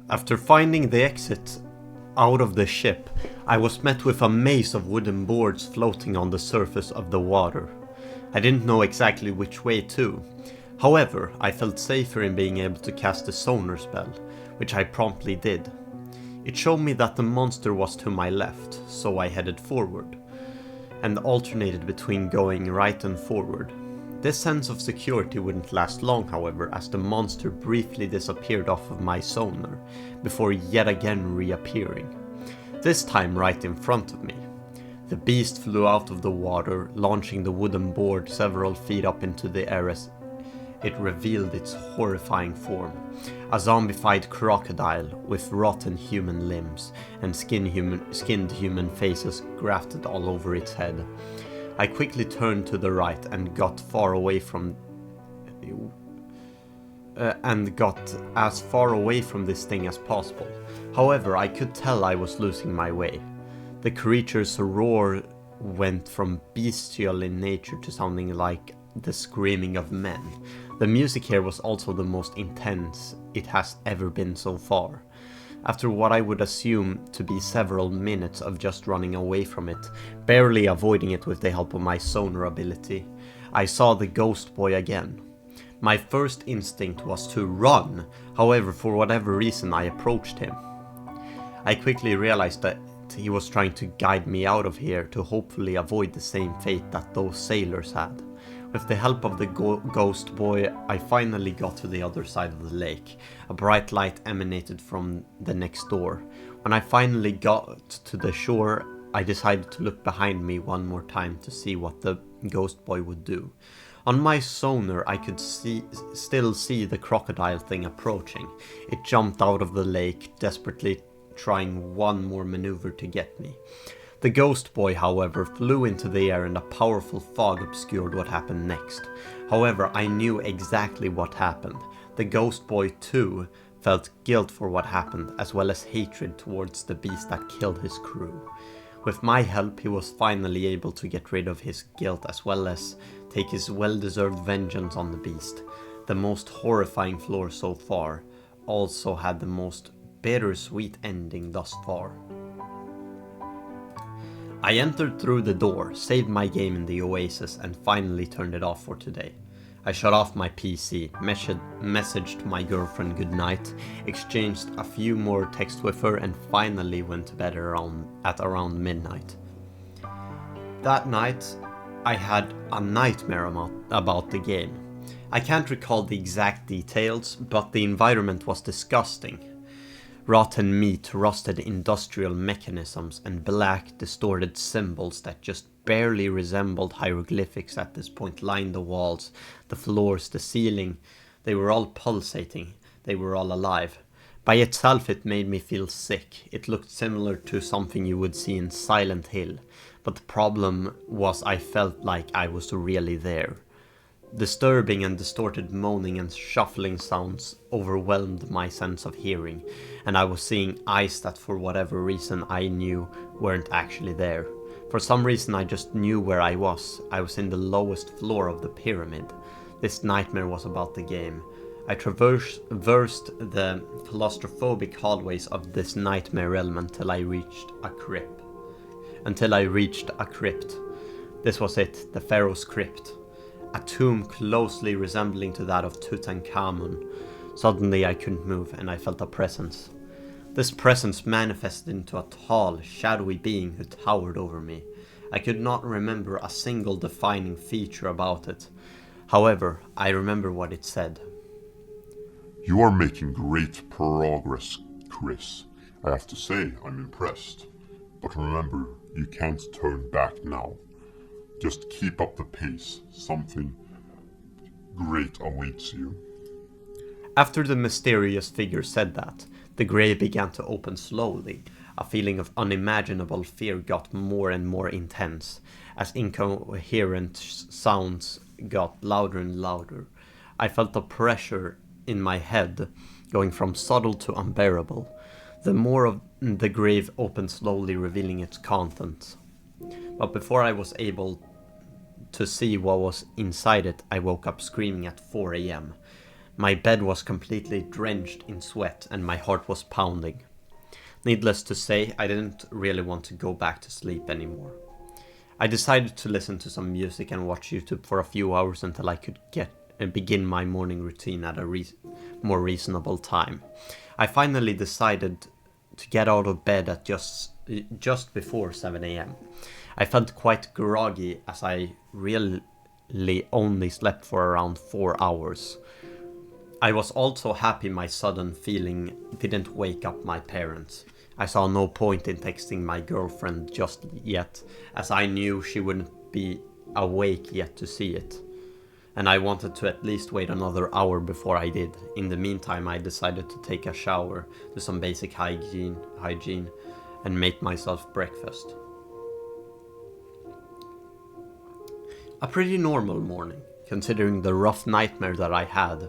After finding the exit out of the ship, I was met with a maze of wooden boards floating on the surface of the water. I didn't know exactly which way to. However, I felt safer in being able to cast a sonar spell, which I promptly did. It showed me that the monster was to my left, so I headed forward, and alternated between going right and forward. This sense of security wouldn't last long, however, as the monster briefly disappeared off of my sonar, before yet again reappearing, this time right in front of me. The beast flew out of the water, launching the wooden board several feet up into the air as it revealed its horrifying form. A zombified crocodile with rotten human limbs and skinned human faces grafted all over its head. I quickly turned to the right and got as far away from this thing as possible. However, I could tell I was losing my way. The creature's roar went from bestial in nature to sounding like the screaming of men. The music here was also the most intense it has ever been so far. After what I would assume to be several minutes of just running away from it, barely avoiding it with the help of my sonar ability, I saw the ghost boy again. My first instinct was to run, however, for whatever reason I approached him. I quickly realized that he was trying to guide me out of here to hopefully avoid the same fate that those sailors had. With the help of the ghost boy, I finally got to the other side of the lake. A bright light emanated from the next door. When I finally got to the shore, I decided to look behind me one more time to see what the ghost boy would do. On my sonar, I could still see the crocodile thing approaching. It jumped out of the lake, desperately trying one more maneuver to get me. The ghost boy, however, flew into the air and a powerful fog obscured what happened next. However, I knew exactly what happened. The ghost boy too felt guilt for what happened, as well as hatred towards the beast that killed his crew. With my help, he was finally able to get rid of his guilt as well as take his well-deserved vengeance on the beast. The most horrifying floor so far also had the most bittersweet ending thus far. I entered through the door, saved my game in the Oasis, and finally turned it off for today. I shut off my PC, messaged my girlfriend goodnight, exchanged a few more texts with her, and finally went to bed at around midnight. That night, I had a nightmare about the game. I can't recall the exact details, but the environment was disgusting. Rotten meat, rusted industrial mechanisms, and black, distorted symbols that just barely resembled hieroglyphics at this point lined the walls, the floors, the ceiling. They were all pulsating. They were all alive. By itself, it made me feel sick. It looked similar to something you would see in Silent Hill. But the problem was I felt like I was really there. Disturbing and distorted moaning and shuffling sounds overwhelmed my sense of hearing, and I was seeing eyes that for whatever reason I knew weren't actually there. For some reason I just knew where I was. I was in the lowest floor of the pyramid. This nightmare was about the game. I traversed the claustrophobic hallways of this nightmare realm until I reached a crypt. This was it, the Pharaohs' crypt. A tomb closely resembling to that of Tutankhamun. Suddenly I couldn't move and I felt a presence. This presence manifested into a tall, shadowy being who towered over me. I could not remember a single defining feature about it. However, I remember what it said. "You are making great progress, Chris. I have to say, I'm impressed. But remember, you can't turn back now. Just keep up the pace. Something great awaits you." After the mysterious figure said that, the grave began to open slowly. A feeling of unimaginable fear got more and more intense, as incoherent sounds got louder and louder. I felt the pressure in my head going from subtle to unbearable. The more of the grave opened slowly, revealing its contents. But before I was able to see what was inside it, I woke up screaming at 4 a.m. My bed was completely drenched in sweat and my heart was pounding. Needless to say, I didn't really want to go back to sleep anymore. I decided to listen to some music and watch YouTube for a few hours until I could begin my morning routine at a more reasonable time. I finally decided to get out of bed at just before 7 a.m. I felt quite groggy as I really only slept for around 4 hours. I was also happy my sudden feeling didn't wake up my parents. I saw no point in texting my girlfriend just yet, as I knew she wouldn't be awake yet to see it. And I wanted to at least wait another hour before I did. In the meantime, I decided to take a shower, do some basic hygiene, and make myself breakfast. A pretty normal morning, considering the rough nightmare that I had,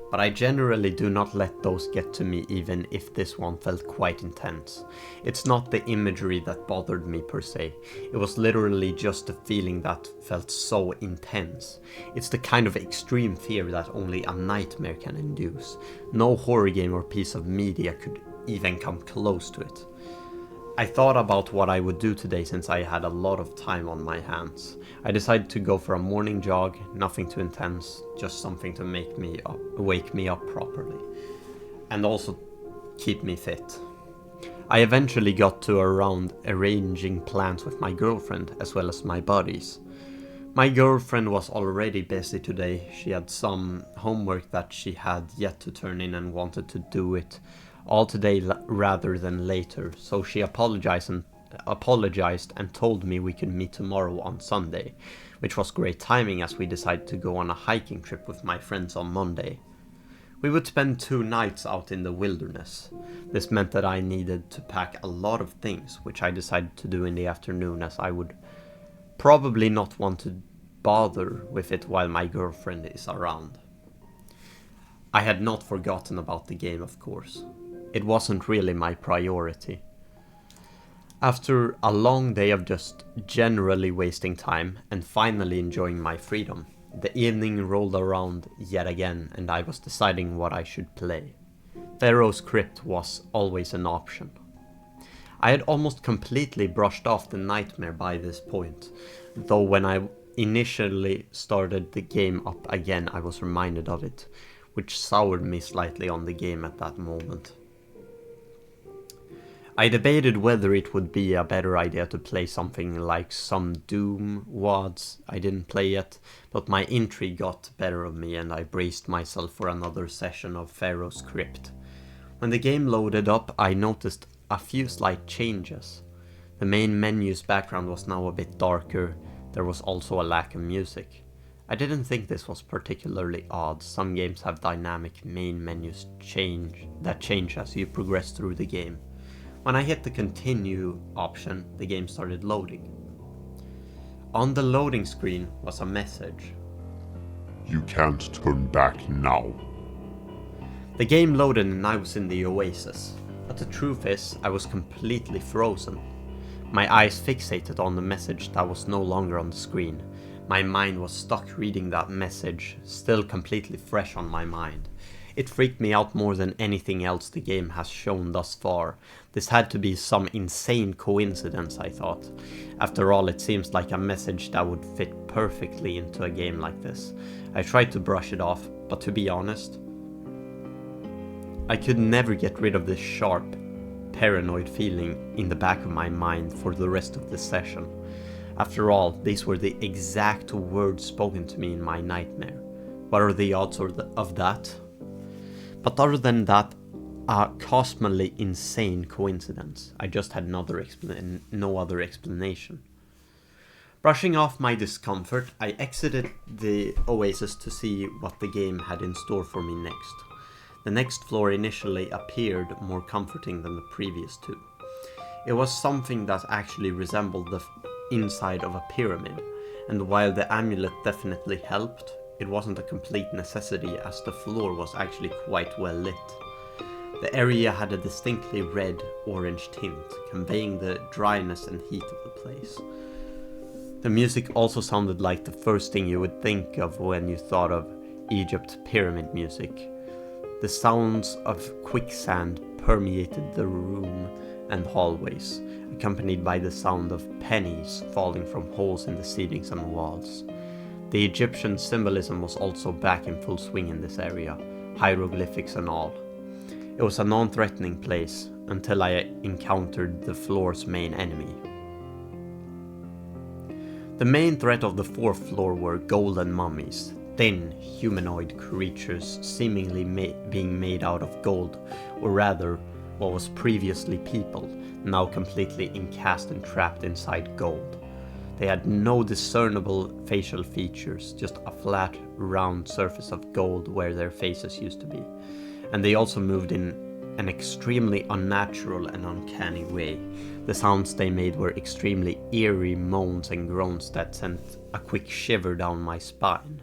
but I generally do not let those get to me even if this one felt quite intense. It's not the imagery that bothered me per se, it was literally just the feeling that felt so intense. It's the kind of extreme fear that only a nightmare can induce. No horror game or piece of media could even come close to it. I thought about what I would do today since I had a lot of time on my hands. I decided to go for a morning jog, nothing too intense, just something to wake me up properly, and also keep me fit. I eventually got to around arranging plans with my girlfriend as well as my buddies. My girlfriend was already busy today. She had some homework that she had yet to turn in and wanted to do it all today rather than later, so she apologized and told me we could meet tomorrow on Sunday, which was great timing as we decided to go on a hiking trip with my friends on Monday. We would spend 2 nights out in the wilderness. This meant that I needed to pack a lot of things, which I decided to do in the afternoon as I would probably not want to bother with it while my girlfriend is around. I had not forgotten about the game, of course. It wasn't really my priority. After a long day of just generally wasting time and finally enjoying my freedom, the evening rolled around yet again and I was deciding what I should play. Pharaohs Crypt was always an option. I had almost completely brushed off the nightmare by this point, though when I initially started the game up again I was reminded of it, which soured me slightly on the game at that moment. I debated whether it would be a better idea to play something like some Doom WADs I didn't play yet, but my intrigue got the better of me and I braced myself for another session of Pharaohs Crypt. When the game loaded up, I noticed a few slight changes. The main menu's background was now a bit darker, there was also a lack of music. I didn't think this was particularly odd. Some games have dynamic main menus that change as you progress through the game. When I hit the continue option, the game started loading. On the loading screen was a message. You can't turn back now. The game loaded and I was in the oasis, but the truth is I was completely frozen. My eyes fixated on the message that was no longer on the screen. My mind was stuck reading that message, still completely fresh on my mind. It freaked me out more than anything else the game has shown thus far. This had to be some insane coincidence, I thought. After all, it seems like a message that would fit perfectly into a game like this. I tried to brush it off, but to be honest, I could never get rid of this sharp, paranoid feeling in the back of my mind for the rest of the session. After all, these were the exact words spoken to me in my nightmare. What are the odds of that? But other than that, a cosmically insane coincidence. I just had no other explanation. Brushing off my discomfort, I exited the oasis to see what the game had in store for me next. The next floor initially appeared more comforting than the previous two. It was something that actually resembled the inside of a pyramid, and while the amulet definitely helped, it wasn't a complete necessity as the floor was actually quite well lit. The area had a distinctly red-orange tint, conveying the dryness and heat of the place. The music also sounded like the first thing you would think of when you thought of Egypt pyramid music. The sounds of quicksand permeated the room and hallways, accompanied by the sound of pennies falling from holes in the ceilings and walls. The Egyptian symbolism was also back in full swing in this area, hieroglyphics and all. It was a non-threatening place until I encountered the floor's main enemy. The main threat of the fourth floor were golden mummies, thin, humanoid creatures seemingly being made out of gold, or rather, what was previously people, now completely encased and trapped inside gold. They had no discernible facial features, just a flat, round surface of gold where their faces used to be. And they also moved in an extremely unnatural and uncanny way. The sounds they made were extremely eerie moans and groans that sent a quick shiver down my spine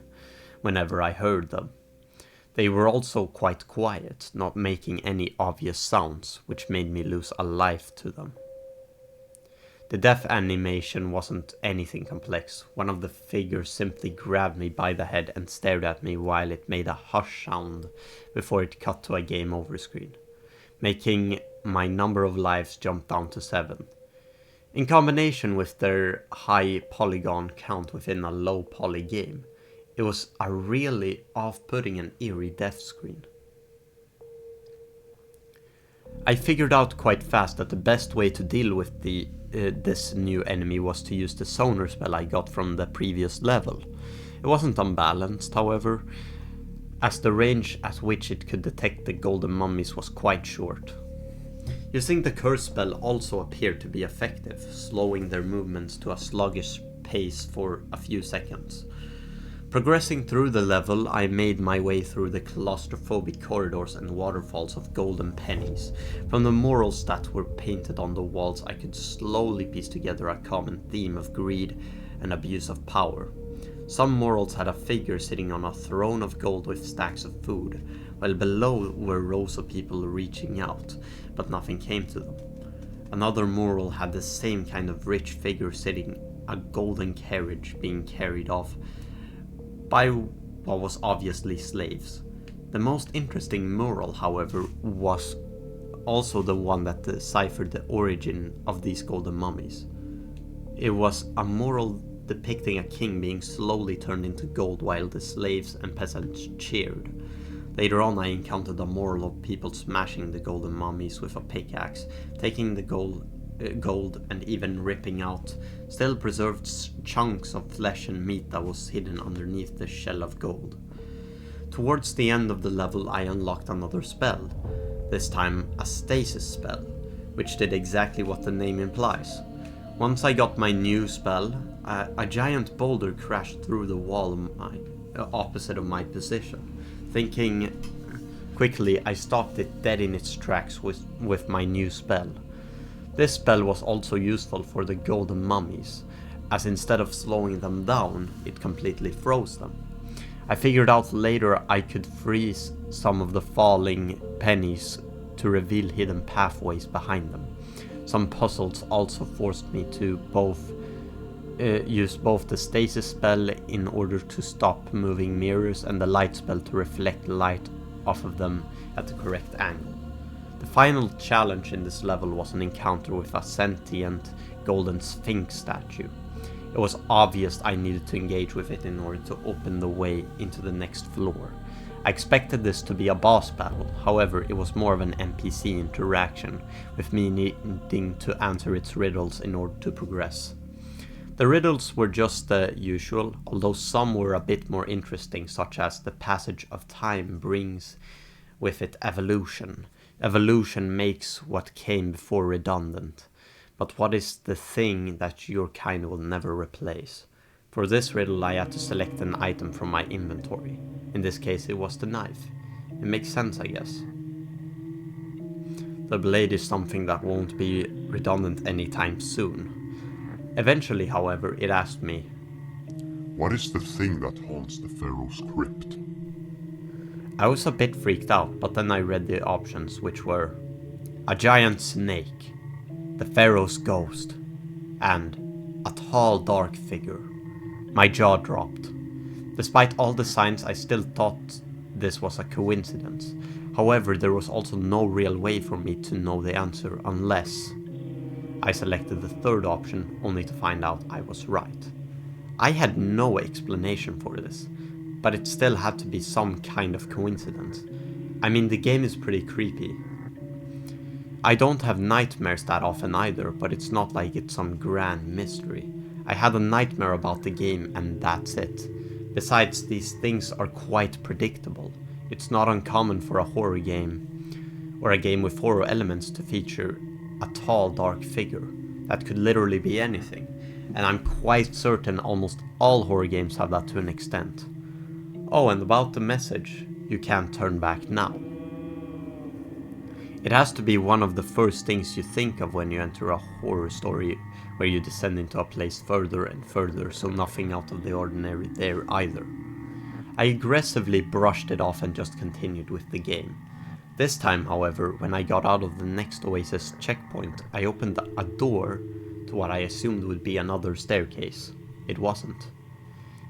whenever I heard them. They were also quite quiet, not making any obvious sounds, which made me lose a life to them. The death animation wasn't anything complex. One of the figures simply grabbed me by the head and stared at me while it made a hush sound before it cut to a game over screen, making my number of lives jump down to 7. In combination with their high polygon count within a low poly game, it was a really off-putting and eerie death screen. I figured out quite fast that the best way to deal with this new enemy was to use the sonar spell I got from the previous level. It wasn't unbalanced, however, as the range at which it could detect the golden mummies was quite short. Using the curse spell also appeared to be effective, slowing their movements to a sluggish pace for a few seconds. Progressing through the level, I made my way through the claustrophobic corridors and waterfalls of golden pennies. From the murals that were painted on the walls, I could slowly piece together a common theme of greed and abuse of power. Some murals had a figure sitting on a throne of gold with stacks of food, while below were rows of people reaching out, but nothing came to them. Another mural had the same kind of rich figure sitting a golden carriage being carried off by what was obviously slaves. The most interesting mural, however, was also the one that deciphered the origin of these golden mummies. It was a mural depicting a king being slowly turned into gold while the slaves and peasants cheered. Later on I encountered a mural of people smashing the golden mummies with a pickaxe, taking the gold and even ripping out still preserved chunks of flesh and meat that was hidden underneath the shell of gold. Towards the end of the level I unlocked another spell, this time a stasis spell, which did exactly what the name implies. Once I got my new spell, a giant boulder crashed through the wall opposite of my position. Thinking quickly, I stopped it dead in its tracks with my new spell. This spell was also useful for the golden mummies, as instead of slowing them down, it completely froze them. I figured out later I could freeze some of the falling pennies to reveal hidden pathways behind them. Some puzzles also forced me to use both the stasis spell in order to stop moving mirrors and the light spell to reflect light off of them at the correct angle. The final challenge in this level was an encounter with a sentient golden sphinx statue. It was obvious I needed to engage with it in order to open the way into the next floor. I expected this to be a boss battle, however it was more of an NPC interaction, with me needing to answer its riddles in order to progress. The riddles were just the usual, although some were a bit more interesting, such as the passage of time brings with it evolution. Evolution makes what came before redundant. But what is the thing that your kind will never replace? For this riddle I had to select an item from my inventory. In this case it was the knife. It makes sense, I guess. The blade is something that won't be redundant anytime soon. Eventually, however, it asked me, "What is the thing that haunts the Pharaohs' crypt?" I was a bit freaked out, but then I read the options, which were a giant snake, the Pharaoh's ghost, and a tall dark figure. My jaw dropped. Despite all the signs, I still thought this was a coincidence. However, there was also no real way for me to know the answer unless I selected the third option, only to find out I was right. I had no explanation for this, but it still had to be some kind of coincidence. I mean, the game is pretty creepy. I don't have nightmares that often either, but it's not like it's some grand mystery. I had a nightmare about the game and that's it. Besides, these things are quite predictable. It's not uncommon for a horror game, or a game with horror elements, to feature a tall, dark figure. That could literally be anything. And I'm quite certain almost all horror games have that to an extent. Oh, and about the message, you can't turn back now. It has to be one of the first things you think of when you enter a horror story where you descend into a place further and further, so nothing out of the ordinary there either. I aggressively brushed it off and just continued with the game. This time, however, when I got out of the next Oasis checkpoint, I opened a door to what I assumed would be another staircase. It wasn't.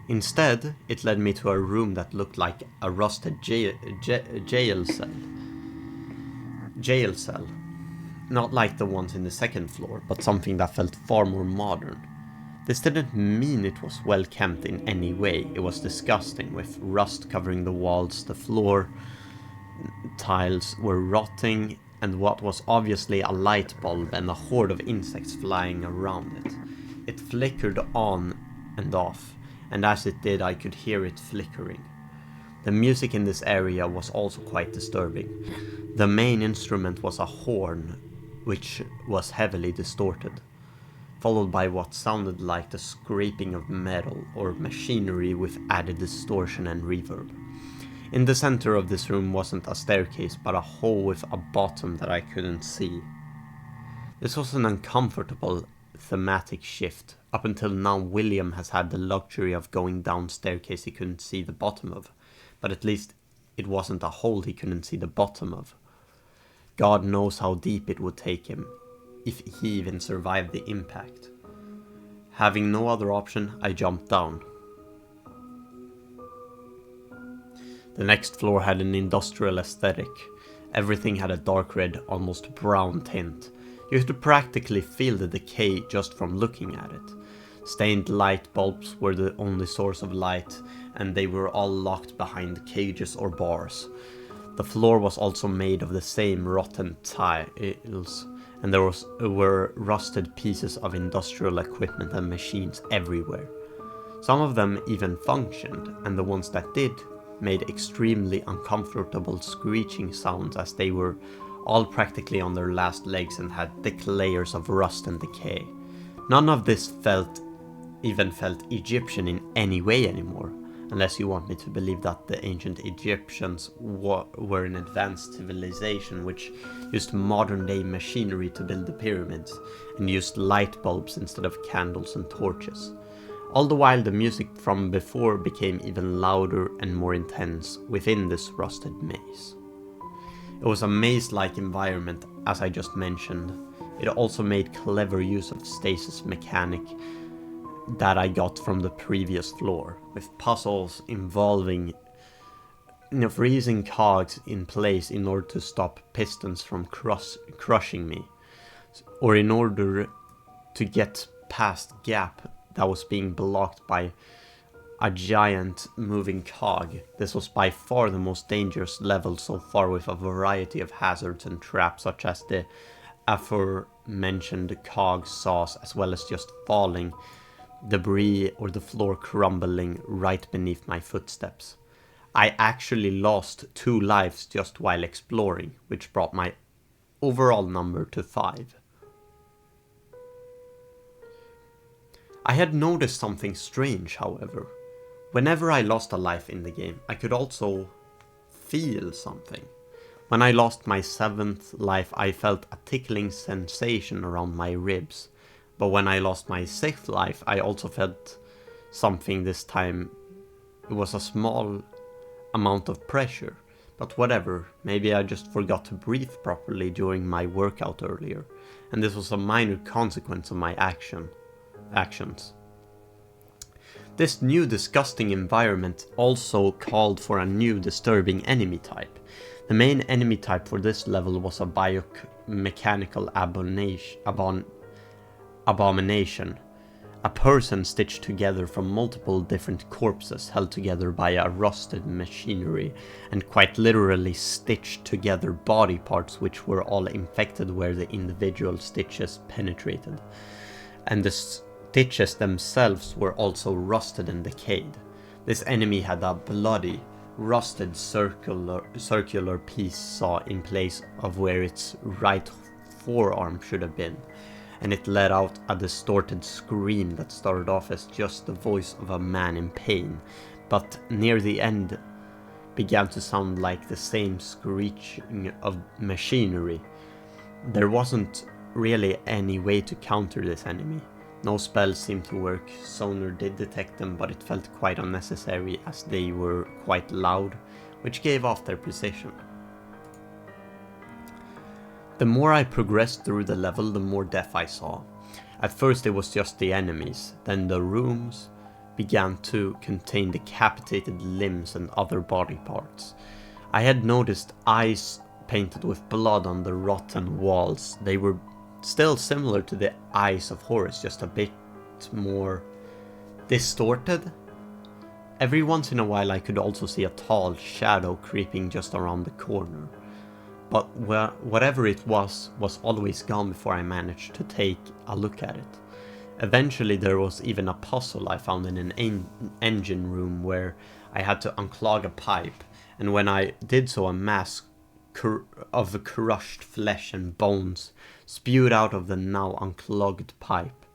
Instead, it led me to a room that looked like a rusted jail cell. Jail cell. Not like the ones in the second floor, but something that felt far more modern. This didn't mean it was well kept in any way. It was disgusting, with rust covering the walls, the floor tiles were rotting, and what was obviously a light bulb and a horde of insects flying around it. It flickered on and off, and as it did I could hear it flickering. The music in this area was also quite disturbing. The main instrument was a horn, which was heavily distorted, followed by what sounded like the scraping of metal or machinery with added distortion and reverb. In the center of this room wasn't a staircase, but a hole with a bottom that I couldn't see. This was an uncomfortable thematic shift. Up until now, William has had the luxury of going down staircase he couldn't see the bottom of, but at least it wasn't a hole he couldn't see the bottom of. God knows how deep it would take him, if he even survived the impact. Having no other option, I jumped down. The next floor had an industrial aesthetic. Everything had a dark red, almost brown tint. You could practically feel the decay just from looking at it. Stained light bulbs were the only source of light, and they were all locked behind cages or bars. The floor was also made of the same rotten tiles, and there were rusted pieces of industrial equipment and machines everywhere. Some of them even functioned, and the ones that did made extremely uncomfortable screeching sounds, as they were all practically on their last legs and had thick layers of rust and decay. None of this even felt Egyptian in any way anymore, unless you want me to believe that the ancient Egyptians were an advanced civilization which used modern day machinery to build the pyramids, and used light bulbs instead of candles and torches. All the while the music from before became even louder and more intense within this rusted maze. It was a maze-like environment, as I just mentioned. It also made clever use of stasis mechanic that I got from the previous floor, with puzzles involving freezing cogs in place in order to stop pistons from crushing me, or in order to get past gap that was being blocked by a giant moving cog. This was by far the most dangerous level so far, with a variety of hazards and traps such as the aforementioned cog saws, as well as just falling debris or the floor crumbling right beneath my footsteps. I actually lost 2 lives just while exploring, which brought my overall number to 5. I had noticed something strange, however. Whenever I lost a life in the game, I could also feel something. When I lost my 7th life, I felt a tickling sensation around my ribs. But when I lost my 6th life, I also felt something this time. It was a small amount of pressure. But whatever, maybe I just forgot to breathe properly during my workout earlier, and this was a minor consequence of my actions. This new disgusting environment also called for a new disturbing enemy type. The main enemy type for this level was a biomechanical abomination. A person stitched together from multiple different corpses held together by a rusted machinery, and quite literally stitched together body parts which were all infected where the individual stitches penetrated. And the stitches themselves were also rusted and decayed. This enemy had a bloody, rusted circular piece saw in place of where its right forearm should have been, and it let out a distorted scream that started off as just the voice of a man in pain, but near the end began to sound like the same screeching of machinery. There wasn't really any way to counter this enemy. No spells seemed to work. Sonar did detect them, but it felt quite unnecessary as they were quite loud, which gave off their precision. The more I progressed through the level, the more death I saw. At first it was just the enemies, then the rooms began to contain decapitated limbs and other body parts. I had noticed eyes painted with blood on the rotten walls. They were still similar to the eyes of Horus, just a bit more distorted. Every once in a while I could also see a tall shadow creeping just around the corner. But whatever it was always gone before I managed to take a look at it. Eventually there was even a puzzle I found in an engine room where I had to unclog a pipe, and when I did so a mass of crushed flesh and bones spewed out of the now unclogged pipe.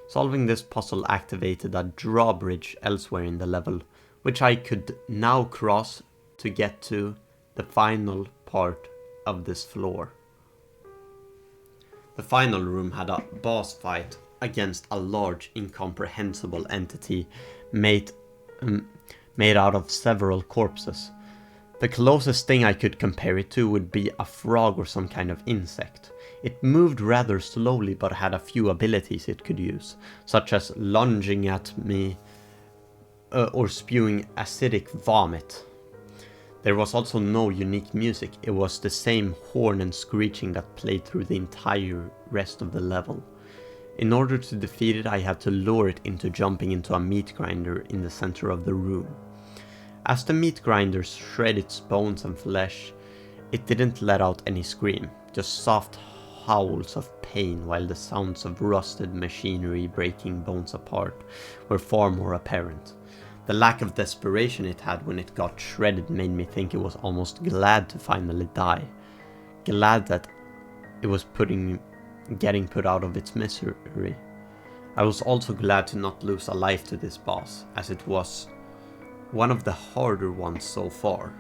Solving this puzzle activated a drawbridge elsewhere in the level, which I could now cross to get to the final part of this floor. The final room had a boss fight against a large incomprehensible entity made out of several corpses. The closest thing I could compare it to would be a frog or some kind of insect. It moved rather slowly but had a few abilities it could use, such as lunging at me or spewing acidic vomit. There was also no unique music. It was the same horn and screeching that played through the entire rest of the level. In order to defeat it, I had to lure it into jumping into a meat grinder in the center of the room. As the meat grinder shred its bones and flesh, it didn't let out any scream, just soft howls of pain, while the sounds of rusted machinery breaking bones apart were far more apparent. The lack of desperation it had when it got shredded made me think it was almost glad to finally die. Glad that it was getting put out of its misery. I was also glad to not lose a life to this boss, as it was one of the harder ones so far.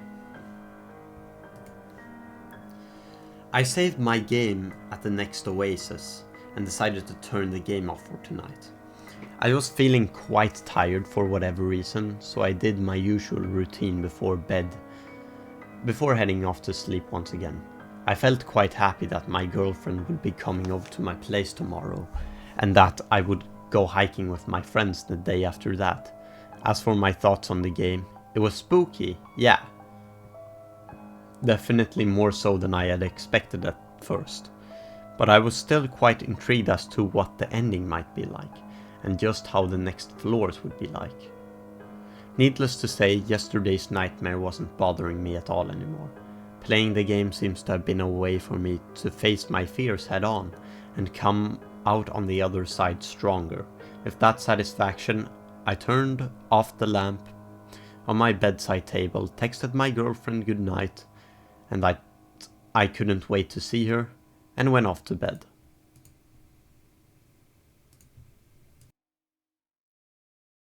I saved my game at the next oasis and decided to turn the game off for tonight. I was feeling quite tired for whatever reason, so I did my usual routine before heading off to sleep once again. I felt quite happy that my girlfriend would be coming over to my place tomorrow, and that I would go hiking with my friends the day after that. As for my thoughts on the game, it was spooky, yeah. Definitely more so than I had expected at first. But I was still quite intrigued as to what the ending might be like, and just how the next floors would be like. Needless to say, yesterday's nightmare wasn't bothering me at all anymore. Playing the game seems to have been a way for me to face my fears head on, and come out on the other side stronger. With that satisfaction, I turned off the lamp on my bedside table, texted my girlfriend goodnight, and I couldn't wait to see her, and went off to bed.